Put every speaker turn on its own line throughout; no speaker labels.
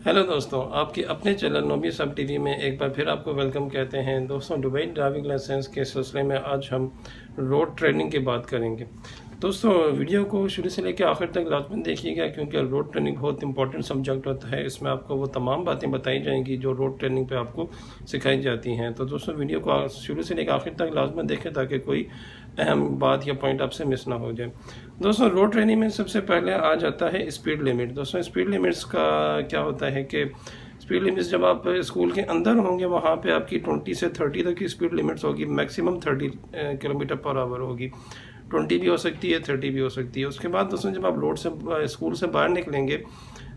Hello दोस्तों, आपके अपने चैनल नोबी सब टीवी में एक बार फिर आपको वेलकम कहते हैं। दोस्तों, दुबई ड्राइविंग लाइसेंस के सिलसिले में आज हम रोड ट्रेनिंग की बात करेंगे। दोस्तों, वीडियो को शुरू से लेकर आखिर तक लाजमी देखिएगा क्योंकि रोड ट्रेनिंग बहुत इंपॉर्टेंट सब्जेक्ट होता है। इसमें आपको वो तमाम बातें बताई जाएंगी जो रोड ट्रेनिंग पे आपको सिखाई जाती हैं। तो दोस्तों, वीडियो को शुरू से लेकर आखिर तक लाजमी देखें ताकि कोई अहम बात या पॉइंट आपसे मिस ना हो जाए। दोस्तों, रोड ट्रेनिंग में सबसे पहले आ जाता है स्पीड लिमिट। दोस्तों, स्पीड लिमिट्स का क्या होता है कि स्पीड लिमिट्स जब आप स्कूल के अंदर होंगे वहाँ पे आपकी 20 से 30 तक की स्पीड लिमिट्स होगी। मैक्सिमम 30 किलोमीटर पर आवर होगी। 20 भी हो सकती है, 30 भी हो सकती है। उसके बाद दोस्तों, जब आप रोड से स्कूल से बाहर निकलेंगे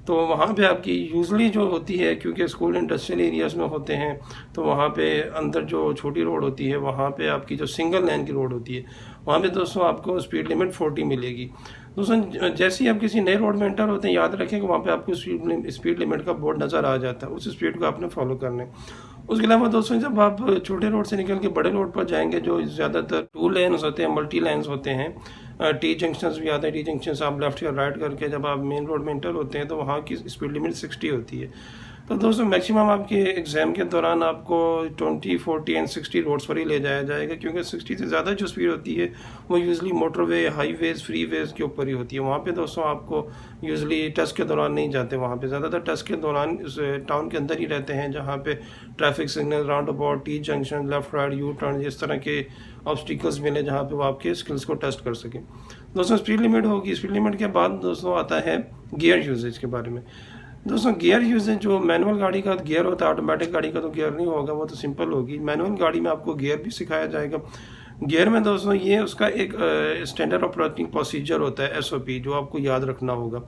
तो वहाँ पे आपकी यूजली जो होती है, क्योंकि स्कूल इंडस्ट्रियल एरियाज़ में होते हैं, तो वहाँ पे अंदर जो छोटी रोड होती है वहाँ पे आपकी जो सिंगल लाइन की रोड होती है वहाँ पे दोस्तों आपको स्पीड लिमिट 40 मिलेगी। दोस्तों, जैसे ही आप किसी नए रोड में एंटर होते हैं, याद रखें कि वहाँ पे आपको स्पीड लिमिट का बोर्ड नज़र आ जाता है। उस स्पीड को आपने फॉलो करना है। उसके अलावा दोस्तों, जब आप छोटे रोड से निकल के बड़े रोड पर जाएंगे जो ज़्यादातर 2 लेन्स होते हैं, मल्टी लाइन्स होते हैं, टी जंक्शंस भी आते हैं। टी जंक्शन आप लेफ्ट या राइट करके जब आप मेन रोड में एंटर होते हैं तो वहाँ की स्पीड लिमिट 60 होती है। तो दोस्तों, मैक्सिमम आपके एग्ज़ाम के दौरान आपको 20, 40 एंड 60 रोड्स पर ही ले जाया जाएगा क्योंकि 60 से ज़्यादा जो स्पीड होती है वो यूजली मोटरवे, हाईवेज, फ्रीवेज के ऊपर ही होती है। वहाँ पे दोस्तों आपको यूजली टेस्ट के दौरान नहीं जाते। वहाँ पे ज़्यादातर टेस्ट के दौरान इस टाउन के अंदर ही रहते हैं जहाँ पे traffic signal, round about, T junction, left right, U turn, इस तरह के ऑब्स्टिकल्स मिले जहाँ पे वो आपके स्किल्स को टेस्ट कर सकें। दोस्तों, स्पीड लिमिट होगी। स्पीड लिमिट के बाद दोस्तों आता है गियर यूजेज के बारे में। दोस्तों, गियर यूजेज जो मैनुअल गाड़ी का गियर होता है, ऑटोमेटिक गाड़ी का तो गियर नहीं होगा, वो तो सिंपल होगी। मैनुअल गाड़ी में आपको गियर भी सिखाया जाएगा। गियर में दोस्तों ये उसका एक स्टैंडर्ड ऑपरेटिंग प्रोसीजर होता है, SOP, जो आपको याद रखना होगा।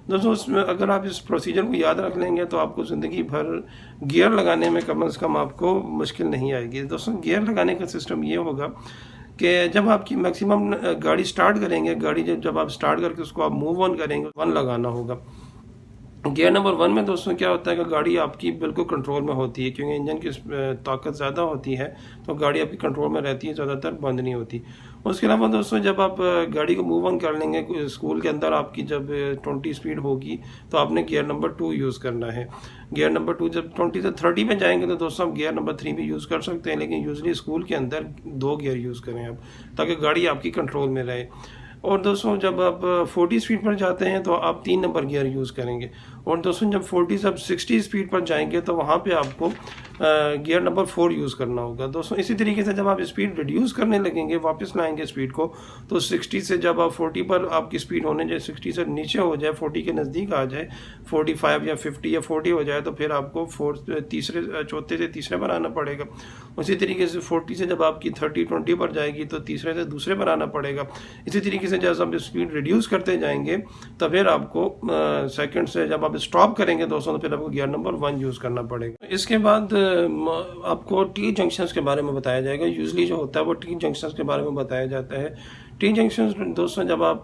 दोस्तों, उसमें अगर आप इस प्रोसीजर को याद रख लेंगे तो आपको ज़िंदगी भर गियर लगाने में कम से कम आपको मुश्किल नहीं आएगी। दोस्तों, गियर लगाने का सिस्टम ये होगा कि जब आपकी मैक्सिमम गाड़ी स्टार्ट करेंगे, गाड़ी जब आप स्टार्ट करके उसको आप मूव ऑन करेंगे, 1 लगाना होगा। गियर नंबर 1 में दोस्तों क्या होता है कि गाड़ी आपकी बिल्कुल कंट्रोल में होती है क्योंकि इंजन की ताकत ज़्यादा होती है तो गाड़ी आपकी कंट्रोल में रहती है, ज़्यादातर बंद नहीं होती। उसके अलावा दोस्तों, जब आप गाड़ी को मूव ऑन कर लेंगे, स्कूल के अंदर आपकी जब 20 स्पीड होगी तो आपने गियर नंबर 2 यूज़ करना है। गियर नंबर 2 जब 20 से 30 में जाएंगे तो दोस्तों आप गियर नंबर 3 भी यूज़ कर सकते हैं, लेकिन यूजली स्कूल के अंदर 2 गियर यूज़ करें आप, ताकि गाड़ी आपकी कंट्रोल में रहे। और दोस्तों, जब आप 40 स्पीड पर जाते हैं तो आप 3 नंबर गियर यूज़ करेंगे। और दोस्तों, जब 40 से आप 60 स्पीड पर जाएंगे तो वहाँ पे आपको गियर नंबर 4 यूज़ करना होगा। दोस्तों, इसी तरीके से जब आप स्पीड रिड्यूस करने लगेंगे, वापस लाएंगे स्पीड को, तो 60 से जब आप 40 पर आपकी स्पीड होने जाए, 60 से नीचे हो जाए, 40 के नज़दीक आ जाए, 45 या 50 या 40 हो जाए, तो फिर आपको चौथे से तीसरे पर आना पड़ेगा। उसी तरीके से 40 से जब आपकी 30-20 पर जाएगी तो तीसरे से दूसरे पर आना पड़ेगा। इसी तरीके से जब आप स्पीड रिड्यूस करते जाएंगे तो फिर आपको सेकंड से जब आप स्टॉप करेंगे दोस्तों तो फिर आपको गियर नंबर 1 यूज़ करना पड़ेगा। इसके बाद आपको टी जंक्शंस के बारे में बताया जाएगा। यूजली जो होता है वो टी जंक्शंस के बारे में बताया जाता है। टी जंक्शंस दोस्तों, जब आप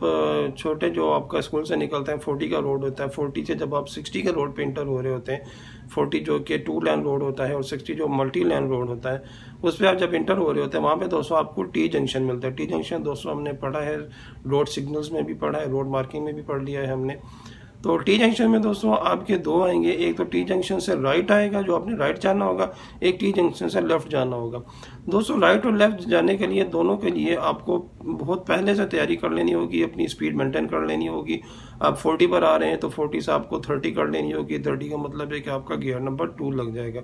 छोटे जो आपका स्कूल से निकलते हैं, 40 का रोड होता है, 40 से जब आप 60 के रोड पे इंटर हो रहे होते हैं, 40 जो कि 2 लेन रोड होता है और 60 जो मल्टी लेन रोड होता है, उस पर आप जब इंटर हो रहे होते हैं वहाँ पे दोस्तों आपको टी जंक्शन मिलता है। टी जंक्शन दोस्तों हमने पढ़ा है, रोड सिग्नल्स में भी पढ़ा है, रोड मार्किंग में भी पढ़ लिया है हमने। तो टी जंक्शन में दोस्तों आपके 2 आएंगे। एक तो टी जंक्शन से राइट आएगा, जो आपने राइट जाना होगा, एक टी जंक्शन से लेफ्ट जाना होगा। दोस्तों, राइट और लेफ्ट जाने के लिए, दोनों के लिए आपको बहुत पहले से तैयारी कर लेनी होगी, अपनी स्पीड मेंटेन कर लेनी होगी। आप 40 पर आ रहे हैं तो 40 से आपको 30 कर लेनी होगी। 30 का मतलब है कि आपका गियर नंबर 2 लग जाएगा।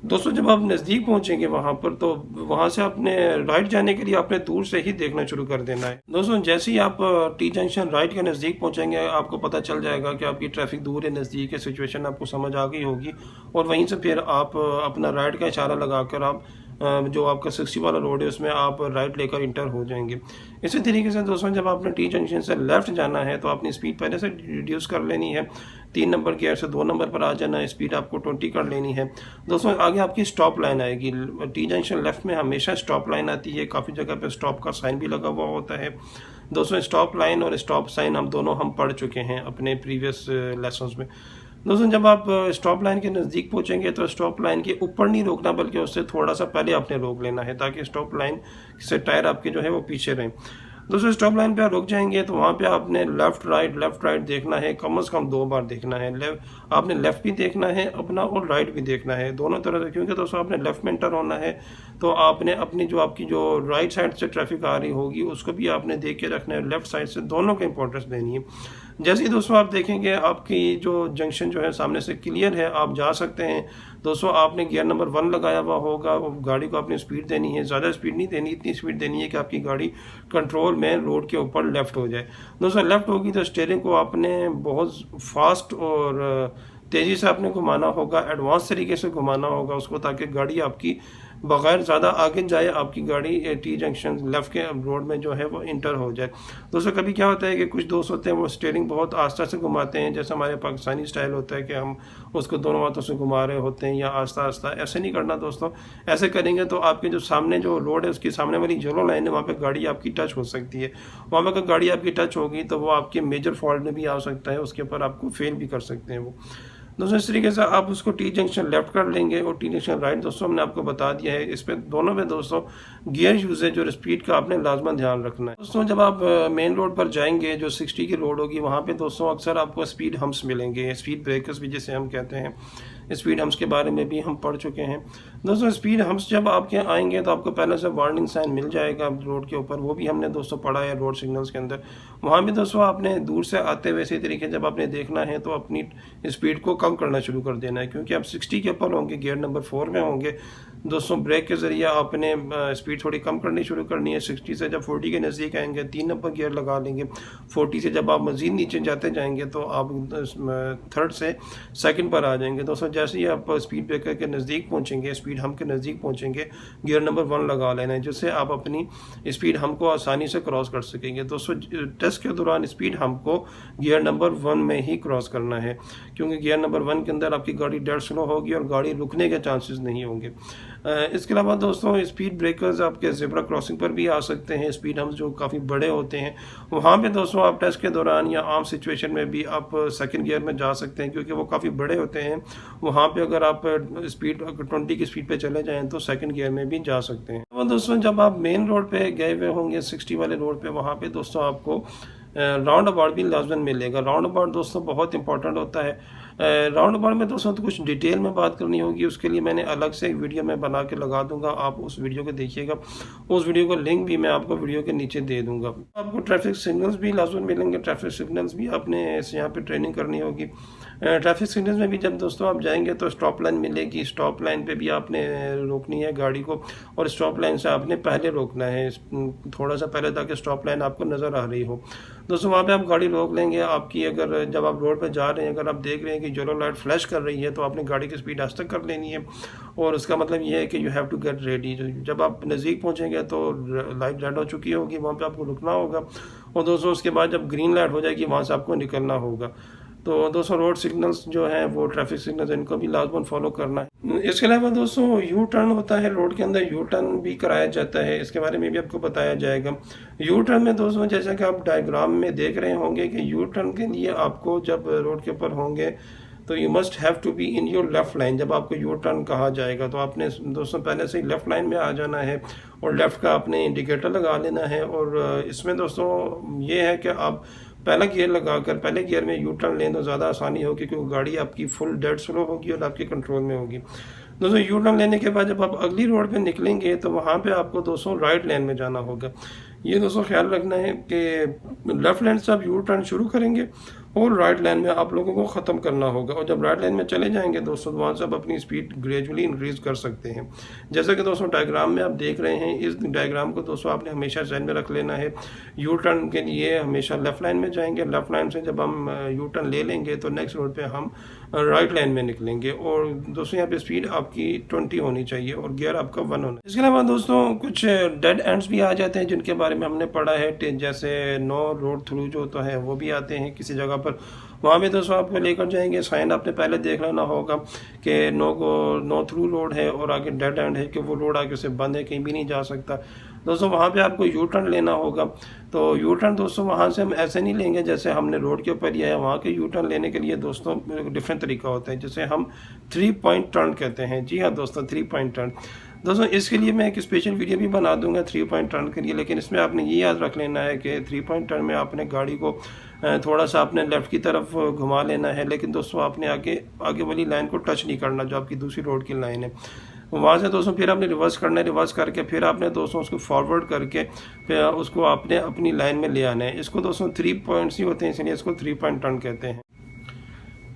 दोस्तों, जब आप नज़दीक पहुंचेंगे वहां पर तो वहां से अपने राइट जाने के लिए आपने दूर से ही देखना शुरू कर देना है। दोस्तों, जैसे ही आप टी जंक्शन राइट के नज़दीक पहुंचेंगे आपको पता चल जाएगा कि आपकी ट्रैफिक दूर है, नज़दीक है, सिचुएशन आपको समझ आ गई होगी और वहीं से फिर आप अपना राइट का इशारा लगाकर आप जो आपका 60 वाला रोड है उसमें आप राइट लेकर इंटर हो जाएंगे। इसी तरीके से दोस्तों, जब आपने टी जंक्शन से लेफ्ट जाना है तो अपनी स्पीड पहले से रिड्यूस कर लेनी है। 3 नंबर गियर से 2 नंबर पर आ जाना है, स्पीड आपको 20 कर लेनी है। दोस्तों, आगे आपकी स्टॉप लाइन आएगी। टी जंक्शन लेफ्ट में हमेशा स्टॉप लाइन आती है, काफ़ी जगह पे स्टॉप का साइन भी लगा हुआ होता है। दोस्तों, स्टॉप लाइन और स्टॉप साइन हम पढ़ चुके हैं अपने प्रीवियस लेसन्स में। दोस्तों, जब आप स्टॉप लाइन के नज़दीक पहुंचेंगे तो स्टॉप लाइन के ऊपर नहीं रोकना, बल्कि उससे थोड़ा सा पहले आपने रोक लेना है ताकि स्टॉप लाइन से टायर आपके जो है वो पीछे रहें। दोस्तों स्टॉप लाइन पे आप रुक जाएंगे तो वहाँ पे आपने लेफ़्ट राइट देखना है, कम से कम 2 बार देखना है। आपने लेफ़्ट भी देखना है अपना और राइट भी देखना है, दोनों तरह से, क्योंकि दोस्तों आपने लेफ़्ट में एंटर होना है तो आपने अपनी जो आपकी जो राइट साइड से ट्रैफिक आ रही होगी उसको भी आपने देख के रखना है, लेफ़्ट साइड से, दोनों को इंपॉर्टेंस देनी है। जैसे ही दोस्तों आप देखेंगे आपकी जो जंक्शन जो है सामने से क्लियर है, आप जा सकते हैं। दोस्तों आपने गियर नंबर 1 लगाया हुआ होगा, गाड़ी को आपने स्पीड देनी है, ज़्यादा स्पीड नहीं देनी, इतनी स्पीड देनी है कि आपकी गाड़ी कंट्रोल में रोड के ऊपर लेफ़्ट हो जाए। दोस्तों लेफ़्ट होगी तो स्टीयरिंग को आपने बहुत फास्ट और तेज़ी से आपने घुमाना होगा, एडवांस तरीके से घुमाना होगा उसको, ताकि गाड़ी आपकी बगैर ज़्यादा आगे जाए आपकी गाड़ी टी जंक्शन लेफ़्ट के रोड में जो है वो इंटर हो जाए। दोस्तों कभी क्या होता है कि कुछ दोस्त होते हैं वो स्टीयरिंग बहुत आस्ता से घुमाते हैं, जैसे हमारे पाकिस्तानी स्टाइल होता है कि हम उसको दोनों हाथों से घुमा रहे होते हैं या आस्ता आस्ता। ऐसे नहीं करना दोस्तों, ऐसे करेंगे तो आपके जो सामने जो रोड है उसकी सामने वाली येलो लाइन है वहाँ पर गाड़ी आपकी टच हो सकती है। वहाँ पर अगर गाड़ी आपकी टच होगी तो वो आपके मेजर फॉल्ट में भी आ सकता है, उसके ऊपर आपको फेल भी कर सकते हैं वो। दोस्तों इस तरीके से आप उसको टी जंक्शन लेफ्ट कर लेंगे और टी जंक्शन राइट दोस्तों हमने आपको बता दिया है। इस पे दोनों में दोस्तों गियर यूजेज और स्पीड का आपने लाजमन ध्यान रखना है। दोस्तों जब आप मेन रोड पर जाएंगे, जो 60 की रोड होगी, वहाँ पे दोस्तों अक्सर आपको स्पीड हम्प्स मिलेंगे, स्पीड ब्रेकर्स भी जिसे हम कहते हैं। स्पीड हम्प्स के बारे में भी हम पढ़ चुके हैं। दोस्तों स्पीड हम्प्स जब आपके आएंगे तो आपको पहले से वार्निंग साइन मिल जाएगा रोड के ऊपर, वो भी हमने दोस्तों पढ़ा है रोड सिग्नल्स के अंदर। वहाँ भी दोस्तों आपने दूर से आते हुए इसी तरीके जब आपने देखना है तो अपनी स्पीड को कम करना शुरू कर देना है, क्योंकि आप 60 के ऊपर होंगे, गियर नंबर 4 में होंगे। दोस्तों ब्रेक के ज़रिए आपने स्पीड थोड़ी कम करनी शुरू करनी है। 60 से जब 40 के नज़दीक आएंगे 3 नंबर गियर लगा लेंगे। 40 से जब आप मज़ीद नीचे जाते जाएंगे तो आप थर्ड से सेकंड पर आ जाएंगे। दोस्तों जैसे ही आप स्पीड ब्रेकर के नज़दीक पहुंचेंगे, स्पीड हम के नज़दीक पहुंचेंगे, गियर नंबर 1 लगा लेना है, जिससे आप अपनी स्पीड हमको आसानी से क्रॉस कर सकेंगे। दोस्तों टेस्ट के दौरान स्पीड हमको गियर नंबर 1 में ही क्रॉस करना है, क्योंकि गियर नंबर 1 के अंदर आपकी गाड़ी डेड स्लो होगी और गाड़ी रुकने के चांसेस नहीं होंगे। इसके अलावा दोस्तों स्पीड ब्रेकर्स आपके ज़ेब्रा क्रॉसिंग पर भी आ सकते हैं। स्पीड हम्प्स जो काफ़ी बड़े होते हैं वहाँ पे दोस्तों आप टेस्ट के दौरान या आम सिचुएशन में भी आप सेकंड गियर में जा सकते हैं, क्योंकि वो काफ़ी बड़े होते हैं। वहाँ पे अगर आप स्पीड 20 की स्पीड पे चले जाएं तो सेकंड गियर में भी जा सकते हैं। तो दोस्तों जब आप मेन रोड पे गए हुए होंगे 60 वाले रोड पे, वहाँ पे दोस्तों आपको राउंड अबाउट भी लाजमन मिलेगा। राउंड अबाउट दोस्तों बहुत इंपॉर्टेंट होता है। राउंड अबाउट में दोस्तों तो कुछ डिटेल में बात करनी होगी, उसके लिए मैंने अलग से एक वीडियो में बना के लगा दूंगा, आप उस वीडियो को देखिएगा। उस वीडियो का लिंक भी मैं आपको वीडियो के नीचे दे दूंगा। आपको ट्रैफिक सिग्नल्स भी लाजमन मिलेंगे, ट्रैफिक सिग्नल्स भी आपने यहाँ पे ट्रेनिंग करनी होगी। ट्रैफिक सिग्नल्स में भी जब दोस्तों आप जाएंगे तो स्टॉप लाइन मिलेगी, स्टॉप लाइन पे भी आपने रोकनी है गाड़ी को, और स्टॉप लाइन से आपने पहले रोकना है, थोड़ा सा पहले, ताकि स्टॉप लाइन आपको नज़र आ रही हो। दोस्तों वहाँ पे आप गाड़ी रोक लेंगे। आपकी अगर जब आप रोड पे जा रहे हैं, अगर आप देख रहे हैं कि येलो लाइट फ्लैश कर रही है, तो आपने गाड़ी की स्पीड आस्ते कर लेनी है, और उसका मतलब ये है कि you have to get ready. जब आप नज़दीक पहुँचेंगे तो लाइट रेड हो चुकी होगी, वहाँ पे आपको रुकना होगा, और दोस्तों उसके बाद जब ग्रीन लाइट हो जाएगी वहाँ से आपको निकलना होगा। तो दोस्तों रोड सिग्नल्स जो हैं वो ट्रैफिक सिग्नल्स, इनको भी लाजमन फॉलो करना है। इसके अलावा दोस्तों यू टर्न होता है रोड के अंदर, यू टर्न भी कराया जाता है, इसके बारे में भी आपको बताया जाएगा। यू टर्न में दोस्तों जैसा कि आप डायग्राम में देख रहे होंगे कि यू टर्न के लिए आपको जब रोड के ऊपर होंगे तो you must have to be in your left line. जब आपको यू टर्न कहा जाएगा तो आपने दोस्तों पहले से ही लेफ्ट लाइन में आ जाना है, और लेफ्ट का आपने इंडिकेटर लगा लेना है। और इसमें दोस्तों ये है कि आप पहला गियर लगाकर पहले गियर में यू टर्न लें तो ज़्यादा आसानी होगी, क्योंकि गाड़ी आपकी फुल डेड स्लो होगी और आपके कंट्रोल में होगी। दोस्तों यू टर्न लेने के बाद जब आप अगली रोड पे निकलेंगे तो वहाँ पे आपको दोस्तों राइट लाइन में जाना होगा। ये दोस्तों ख्याल रखना है कि लेफ्ट लाइन से आप यू टर्न शुरू करेंगे और राइट लाइन में आप लोगों को ख़त्म करना होगा, और जब राइट लाइन में चले जाएंगे दोस्तों वहाँ से आप अपनी स्पीड ग्रेजुअली इंक्रीज़ कर सकते हैं। जैसा कि दोस्तों डायग्राम में आप देख रहे हैं, इस डायग्राम को दोस्तों आपने हमेशा ध्यान में रख लेना है। यू टर्न के लिए हमेशा लेफ्ट लाइन में जाएंगे, लेफ्ट लाइन से जब हम यू टर्न ले लेंगे तो नेक्स्ट रोड पे हम राइट लाइन में निकलेंगे, और दोस्तों यहाँ पे स्पीड आपकी 20 होनी चाहिए और गियर आपका 1 होना। इसके अलावा दोस्तों कुछ डेड एंड्स भी आ जाते हैं जिनके बारे में हमने पढ़ा है, जैसे नो रोड थ्रू जो तो है वो भी आते हैं किसी जगह पर। वहाँ पे दोस्तों आपको लेकर जाएंगे, साइन आपने पहले देख लेना होगा कि नो थ्रू रोड है और आगे डेड एंड है, कि वो रोड आगे से बंद है, कहीं भी नहीं जा सकता। दोस्तों वहाँ पे आपको यू टर्न लेना होगा। तो यू टर्न दोस्तों वहाँ से हम ऐसे नहीं लेंगे जैसे हमने रोड के ऊपर लिया है। वहाँ के यू टर्न लेने के लिए दोस्तों डिफरेंट तरीका होता है, जिसे हम 3 पॉइंट टर्न कहते हैं। जी हाँ दोस्तों, 3 पॉइंट टर्न। दोस्तों इसके लिए मैं एक स्पेशल वीडियो भी बना दूंगा 3 पॉइंट टर्न के लिए, लेकिन इसमें आपने ये याद रख लेना है कि 3 पॉइंट टर्न में आपने गाड़ी को थोड़ा सा आपने लेफ़्ट की तरफ घुमा लेना है, लेकिन दोस्तों आपने आगे आगे वाली लाइन को टच नहीं करना जो आपकी दूसरी रोड की लाइन है। वहाँ से दोस्तों फिर आपने रिवर्स करना है, रिवर्स करके फिर आपने दोस्तों उसको फॉरवर्ड करके फिर उसको आपने अपनी लाइन में ले आना है। इसको दोस्तों 3 पॉइंट्स ही होते हैं, इसलिए इसको 3 पॉइंट टर्न कहते हैं।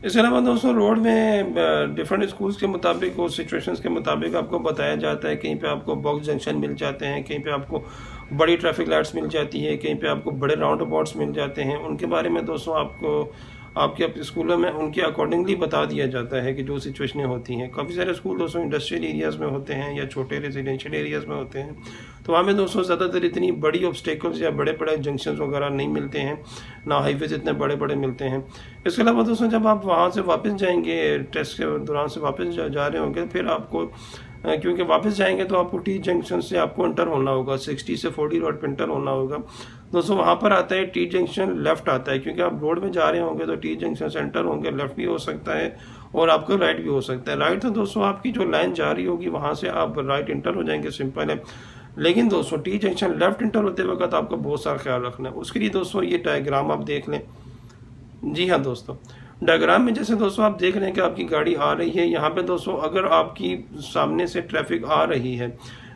इसके अलावा दोस्तों रोड में डिफरेंट स्कूल्स के मुताबिक और सिचुएशंस के मुताबिक आपको बताया जाता है। कहीं पे आपको बॉक्स जंक्शन मिल जाते हैं, कहीं पे आपको बड़ी ट्रैफिक लाइट्स मिल जाती है, कहीं पे आपको बड़े राउंड अबाउट्स मिल जाते हैं। उनके बारे में दोस्तों आपको आपके स्कूलों में उनके अकॉर्डिंगली बता दिया जाता है कि जो सिचुएशनें होती हैं। काफ़ी सारे स्कूल दोस्तों इंडस्ट्रियल एरियाज़ में होते हैं या छोटे रेजिडेंशियल एरियाज़ में होते हैं, तो वहाँ में दोस्तों ज़्यादातर इतनी बड़ी ऑब्स्टेकल्स या बड़े बड़े जंक्शंस वगैरह नहीं मिलते हैं, ना हाईवेज इतने बड़े बड़े मिलते हैं। इसके अलावा दोस्तों जब आप वहाँ से वापस जाएंगे, टेस्ट के दौरान से वापस जा रहे होंगे, फिर आपको क्योंकि वापस जाएंगे तो आपको टी जंक्शन से आपको इंटर होना होगा, 60 से 40 रोड पर इंटर होना होगा। दोस्तों वहाँ पर आता है टी जंक्शन लेफ्ट आता है, क्योंकि आप रोड में जा रहे होंगे तो टी जंक्शन से एंटर होंगे, लेफ्ट भी हो सकता है और आपका राइट भी हो सकता है। राइट तो दोस्तों आपकी जो लाइन जा रही होगी वहाँ से आप राइट इंटर हो जाएंगे, सिंपल है। लेकिन दोस्तों टी जंक्शन लेफ्ट इंटर होते वक्त आपको बहुत सारा ख्याल रखना है। उसके लिए दोस्तों ये डायग्राम आप देख लें। जी हाँ दोस्तों, डायग्राम में जैसे दोस्तों आप देख रहे हैं कि आपकी गाड़ी आ रही है, यहाँ पे दोस्तों अगर आपकी सामने से ट्रैफिक आ रही है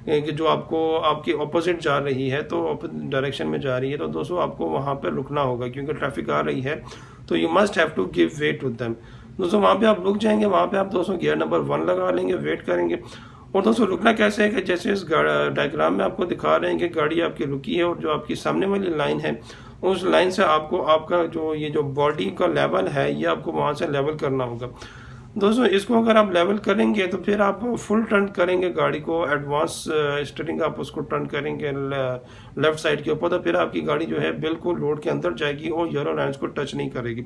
कि जो आपको आपकी ऑपोजिट जा रही है, तो ऑपोजिट डायरेक्शन में जा रही है, तो दोस्तों आपको वहाँ पे रुकना होगा, क्योंकि ट्रैफिक आ रही है तो you must have to give way to them. दोस्तों वहाँ पे आप रुक जाएंगे, वहाँ पे आप दोस्तों गियर नंबर 1 लगा लेंगे, वेट करेंगे। और दोस्तों रुकना कैसे है कि जैसे इस डायग्राम में आपको दिखा रहे हैं कि गाड़ी आपकी रुकी है और जो आपकी सामने वाली लाइन है उस लाइन से आपको आपका जो बॉडी का लेवल है ये आपको वहाँ से लेवल करना होगा। दोस्तों इसको अगर आप लेवल करेंगे तो फिर आप फुल टर्न करेंगे गाड़ी को, एडवांस स्टीयरिंग आप उसको टर्न करेंगे लेफ्ट साइड के ऊपर, तो फिर आपकी गाड़ी जो है बिल्कुल रोड के अंदर जाएगी और येलो लाइन्स को टच नहीं करेगी।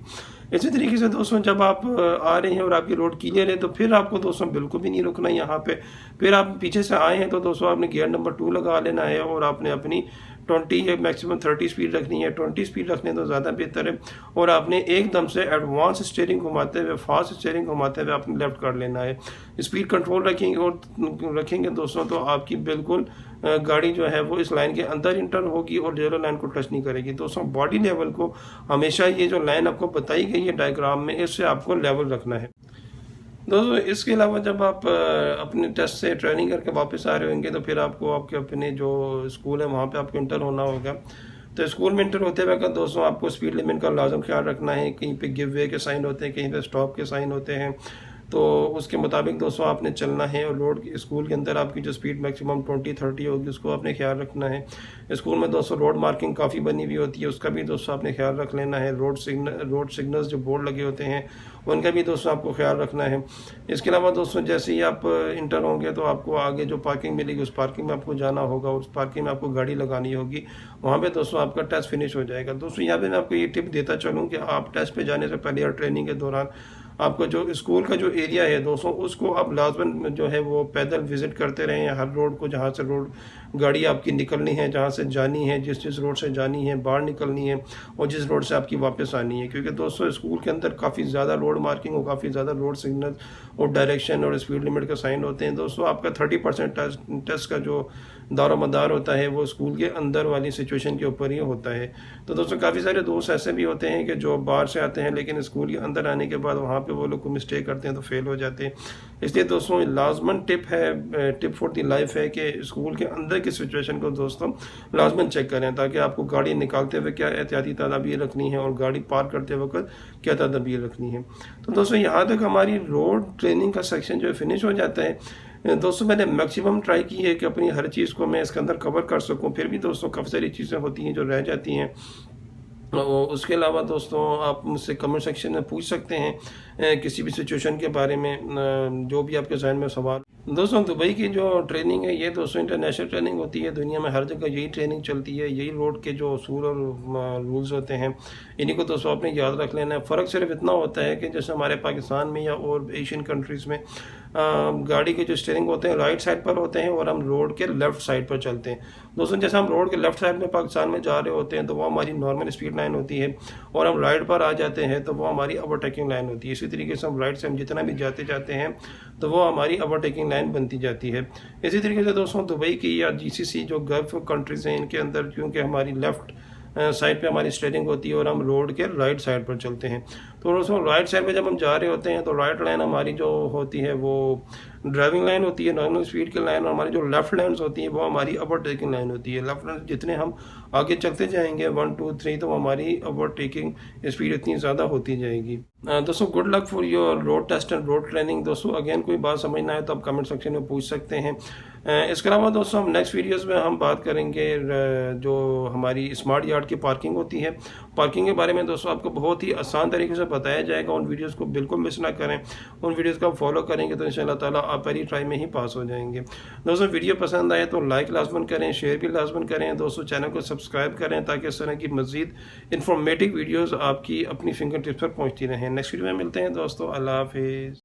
इसी तरीके से दोस्तों जब आप आ रहे हैं और आपकी रोड क्लियर है तो फिर आपको दोस्तों बिल्कुल भी नहीं रुकना है यहाँ पे। फिर आप पीछे से आए हैं तो दोस्तों आपने गियर नंबर 2 लगा लेना है और आपने अपनी 20 या मैक्सिमम 30 स्पीड रखनी है। 20 स्पीड रखने तो ज़्यादा बेहतर है। और आपने एकदम से एडवांस स्टीयरिंग घुमाते हुए, फास्ट स्टीयरिंग घुमाते हुए आपने लेफ्ट कर लेना है। स्पीड कंट्रोल रखेंगे दोस्तों तो आपकी बिल्कुल गाड़ी जो है वो इस लाइन के अंदर इंटर होगी और येलो लाइन को टच नहीं करेगी। दोस्तों बॉडी लेवल को हमेशा ये जो लाइन आपको बताई गई है डायग्राम में, इससे आपको लेवल रखना है। दोस्तों इसके अलावा जब आप अपने टेस्ट से ट्रेनिंग करके वापस आ रहे होंगे तो फिर आपको आपके अपने जो स्कूल है वहाँ पे आपको इंटर होना होगा। तो स्कूल में इंटर होते वक्त दोस्तों आपको स्पीड लिमिट का लाजम ख्याल रखना है। कहीं पे गिव वे के साइन होते हैं, कहीं पे स्टॉप के साइन होते हैं, तो उसके मुताबिक दोस्तों आपने चलना है। और रोड स्कूल के अंदर आपकी जो स्पीड मैक्सिमम 20-30 होगी उसको आपने ख्याल रखना है। स्कूल में दोस्तों रोड मार्किंग काफ़ी बनी हुई होती है, उसका भी दोस्तों आपने ख्याल रख लेना है। रोड सिग्नल्स जो बोर्ड लगे होते हैं उनका भी दोस्तों आपको ख्याल रखना है। इसके अलावा दोस्तों जैसे ही आप इंटर होंगे तो आपको आगे जो पार्किंग मिलेगी उस पार्किंग में आपको जाना होगा, उस पार्किंग में आपको गाड़ी लगानी होगी, वहाँ पे दोस्तों आपका टेस्ट फिनिश हो जाएगा। दोस्तों यहाँ पे मैं आपको ये टिप देता चलूँ कि आप टेस्ट पे जाने से पहले या ट्रेनिंग के दौरान आपका जो स्कूल का जो एरिया है दोस्तों उसको आप लाजमन जो है वो पैदल विजिट करते रहें। हर रोड को जहाँ से रोड गाड़ी आपकी निकलनी है, जहाँ से जानी है, जिस रोड से जानी है, बाहर निकलनी है और जिस रोड से आपकी वापस आनी है, क्योंकि दोस्तों स्कूल के अंदर काफ़ी ज़्यादा रोड मार्किंग और काफ़ी ज़्यादा रोड सिग्नल और डायरेक्शन और स्पीड लिमिट का साइन होते हैं। दोस्तों आपका 30% टेस्ट का जो दारो मदार होता है वो स्कूल के अंदर वाली सिचुएशन के ऊपर ही होता है। तो दोस्तों काफ़ी सारे दोस्त ऐसे भी होते हैं कि जो बाहर से आते हैं लेकिन स्कूल के अंदर आने के बाद वहाँ पे वो लोग को मिस्टेक करते हैं तो फेल हो जाते हैं। इसलिए दोस्तों लाजमन टिप फॉर दी लाइफ है कि स्कूल के अंदर की सिचुएशन को दोस्तों लाजमन चेक करें, ताकि आपको गाड़ी निकालते हुए क्या एहतियाती तदाबीर रखनी है और गाड़ी पार करते वक्त क्या तदाबीर रखनी है। तो दोस्तों यहाँ तक हमारी रोड ट्रेनिंग का सेक्शन जो है फिनिश हो जाता है। दोस्तों मैंने मैक्सिमम ट्राई की है कि अपनी हर चीज़ को मैं इसके अंदर कवर कर सकूं, फिर भी दोस्तों काफ़ी सारी चीज़ें होती हैं जो रह जाती हैं। उसके अलावा दोस्तों आप मुझसे कमेंट सेक्शन में पूछ सकते हैं किसी भी सिचुएशन के बारे में, जो भी आपके जहन में सवाल। दोस्तों दुबई की जो ट्रेनिंग है ये दोस्तों इंटरनेशनल ट्रेनिंग होती है, दुनिया में हर जगह यही ट्रेनिंग चलती है, यही रोड के जो असूल और रूल्स होते हैं इन्हीं को दोस्तों आपने याद रख लेना है। फ़र्क सिर्फ इतना होता है कि जैसे हमारे पाकिस्तान में या और एशियन कंट्रीज़ में गाड़ी के जो स्टीयरिंग होते हैं राइट साइड पर होते हैं और हम रोड के लेफ्ट साइड पर चलते हैं। दोस्तों जैसे हम रोड के लेफ्ट साइड में पाकिस्तान में जा रहे होते हैं तो वो हमारी नॉर्मल स्पीड लाइन होती है, और हम राइट पर आ जाते हैं तो वो हमारी ओवरटेकिंग लाइन होती है। इसी तरीके से हम राइट से हम जितना भी जाते जाते हैं तो वो हमारी ओवरटेकिंग लाइन बनती जाती है। इसी तरीके से दोस्तों दुबई की या जीसीसी जो गल्फ कंट्रीज हैं इनके अंदर क्योंकि हमारी लेफ्ट साइड पे हमारी स्टीयरिंग होती है और हम रोड के राइट साइड पर चलते हैं। तो दोस्तों राइट साइड पे जब हम जा रहे होते हैं तो राइट लाइन हमारी जो होती है वो ड्राइविंग लाइन होती है, नॉर्मल स्पीड की लाइन, और हमारी जो लेफ्ट लाइन्स होती है वो हमारी ओवरटेकिंग लाइन होती है। लेफ्ट लाइन जितने हम आगे चलते जाएंगे 1 2 3 तो हमारी ओवरटेकिंग स्पीड इतनी ज़्यादा होती जाएगी। दोस्तों good luck for your road test and road training. दोस्तों अगेन कोई बात समझना है तो आप कमेंट सेक्शन में पूछ सकते हैं। इसके अलावा दोस्तों हम नेक्स्ट वीडियोस में हम बात करेंगे जो हमारी स्मार्ट यार्ड की पार्किंग होती है, पार्किंग के बारे में दोस्तों आपको बहुत ही आसान तरीके से बताया जाएगा। उन वीडियोस को बिल्कुल मिस ना करें, उन वीडियोस को आप फॉलो करेंगे तो इंशाल्लाह ताला आप पहली ट्राई में ही पास हो जाएंगे। दोस्तों वीडियो पसंद आए तो लाइक लाजमन करें, शेयर भी लाजमन करें। दोस्तों चैनल को सब्सक्राइब करें ताकि इस तरह की मज़ीद इंफॉर्मेटिव वीडियोज़ आपकी अपनी फिंगर टिप्स पर पहुँचती रहें। नेक्स्ट वीडियो में मिलते हैं दोस्तों, अल्लाह हाफिज़।